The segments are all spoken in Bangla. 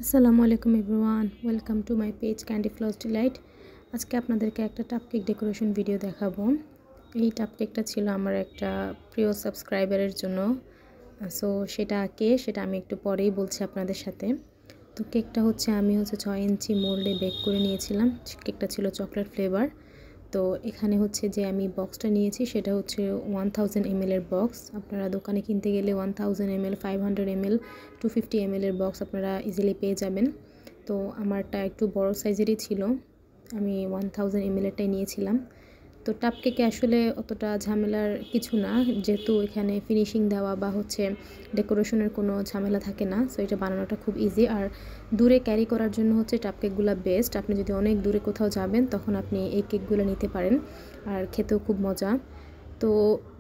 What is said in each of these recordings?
আসসালামু আলাইকুম everyone, welcome to my page candy floss delight. আজকে আপনাদেরকে একটা টাপকেক ডেকোরেশন ভিডিও দেখাবো। এই টাপকেকটা ছিল আমার একটা প্রিয় সাবস্ক্রাইবারের জন্য। সো সেটা আমি একটু পরেই বলছি আপনাদের সাথে। তো কেকটা আমি 6 ইঞ্চি মোল্ডে বেক করে নিয়েছিলাম। কেকটা ছিল চকলেট ফ্লেভার। তো এখানে যে আমি বক্সটা নিয়েছি সেটা 1000 ml এর বক্স। আপনারা দোকানে কিনতে গেলে 1000 ml, 500 ml, 250 ml এর বক্স আপনারা ইজিলি পেয়ে যাবেন। তো আমারটা একটু বড় সাইজেরই ছিল, আমি 1000 ml এরটাই নিয়েছিলাম। তো টাপকেকে আসলে অতটা ঝামেলার কিছু না, যেহেতু এখানে ফিনিশিং দেওয়া বা ডেকোরেশনের কোনো ঝামেলা থাকে না। সো এটা বানানোটা খুব ইজি, আর দূরে ক্যারি করার জন্য টাপকেকগুলো বেস্ট। আপনি যদি অনেক দূরে কোথাও যাবেন তখন আপনি এই কেকগুলো নিতে পারেন, আর খেতেও খুব মজা। তো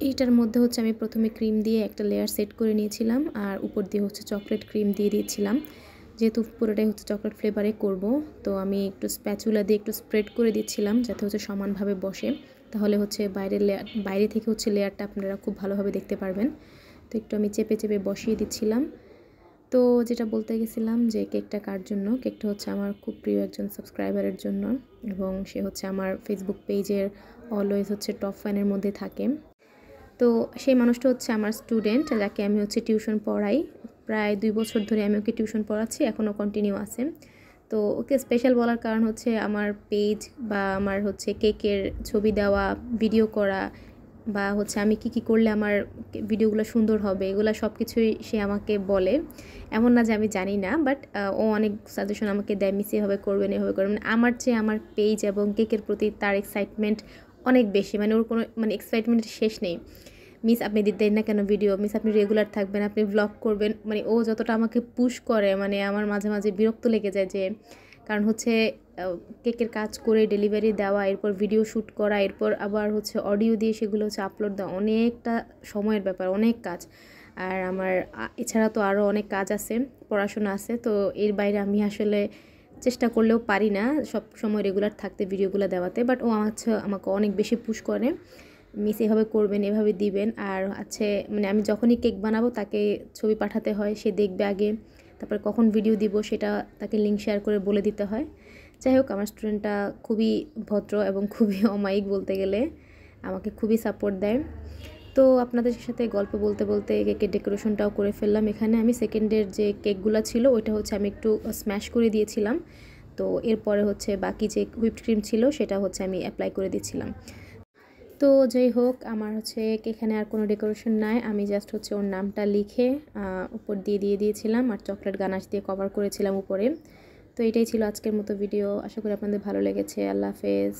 এইটার মধ্যে আমি প্রথমে ক্রিম দিয়ে একটা লেয়ার সেট করে নিয়েছিলাম, আর উপর দিয়ে চকলেট ক্রিম দিয়ে দিয়েছিলাম। যেহেতু পুরোটাই চকলেট ফ্লেভারে করব, তো আমি একটু স্প্যাচুলা দিয়ে একটু স্প্রেড করে দিচ্ছিলাম যাতে সমানভাবে বসে। তাহলে বাইরে থেকে লেয়ারটা আপনারা খুব ভালোভাবে দেখতে পারবেন। তো একটু আমি চেপে চেপে বসিয়ে দিচ্ছিলাম। তো যেটা বলতে গেছিলাম যে কেকটা কার জন্য, কেকটা আমার খুব প্রিয় একজন সাবস্ক্রাইবারের জন্য, এবং সে আমার ফেসবুক পেজের অলওয়েজ টপ ফ্যানের মধ্যে থাকে। তো সেই মানুষটা আমার স্টুডেন্ট, যাকে আমি টিউশন পড়াই। প্রায় 2 বছর ধরে আমি ওকে টিউশন পড়াচ্ছি, এখনও কন্টিনিউ আছে। তো ওকে স্পেশাল বলার কারণ আমার পেজ বা আমার কেকের ছবি দেওয়া, ভিডিও করা, বা আমি কী করলে আমার ভিডিওগুলো সুন্দর হবে, এগুলো সব কিছুই সে আমাকে বলে। এমন না যে আমি জানি না, বাট ও অনেক সাজেশন আমাকে দেয়, মিস এভাবে করবেন, এভাবে করবেন। আমার চেয়ে আমার পেজ এবং কেকের প্রতি তার এক্সাইটমেন্ট অনেক বেশি, ওর কোনো এক্সাইটমেন্টের শেষ নেই। মিস আপনি দেন না কেন ভিডিও, মিস আপনি রেগুলার থাকবেন, আপনি ভ্লগ করবেন। ও যতটা আমাকে পুশ করে, আমার মাঝে মাঝে বিরক্ত লেগে যায়। যে কারণ কেকের কাজ করে ডেলিভারি দেওয়া, এরপর ভিডিও শ্যুট করা, এরপর আবার অডিও দিয়ে সেগুলো আপলোড দেওয়া, অনেকটা সময়ের ব্যাপার, অনেক কাজ। আর আমার এছাড়া তো আরও অনেক কাজ আছে, পড়াশোনা আছে। তো এর বাইরে আমি আসলে চেষ্টা করলেও পারি না সব সময় রেগুলার থাকতে, ভিডিওগুলো দেওয়াতে। বাট ও আমাকে অনেক বেশি পুশ করে, মিস এভাবে করবেন, এভাবে দিবেন। আর আমি যখনই কেক বানাবো তাকে ছবি পাঠাতে হয়, সে দেখবে আগে, তারপর কখন ভিডিও দিব সেটা তাকে লিঙ্ক শেয়ার করে বলে দিতে হয়। যাই হোক, আমার স্টুডেন্টটা খুবই ভদ্র এবং খুবই অমায়িক বলতে গেলে, আমাকে খুবই সাপোর্ট দেয়। তো আপনাদের সাথে গল্প বলতে বলতে কেকের ডেকোরেশনটাও করে ফেললাম। এখানে আমি সেকেন্ডের যে কেকগুলো ছিল ওইটা আমি একটু স্ম্যাশ করে দিয়েছিলাম। তো এরপরে বাকি যে হুইপড ক্রিম ছিল সেটা আমি অ্যাপ্লাই করে দিয়েছিলাম। তো যাই হোক, আমার এখানে আর কোনো ডেকোরেশন নাই, আমি জাস্ট ওর নামটা লিখে উপর দিয়ে দিয়েছিলাম, আর চকলেট গানাশ দিয়ে কভার করেছিলাম উপরে। তো এটাই ছিল আজকের মতো ভিডিও। আশা করি আপনাদের ভালো লেগেছে। আল্লাহ হাফেজ।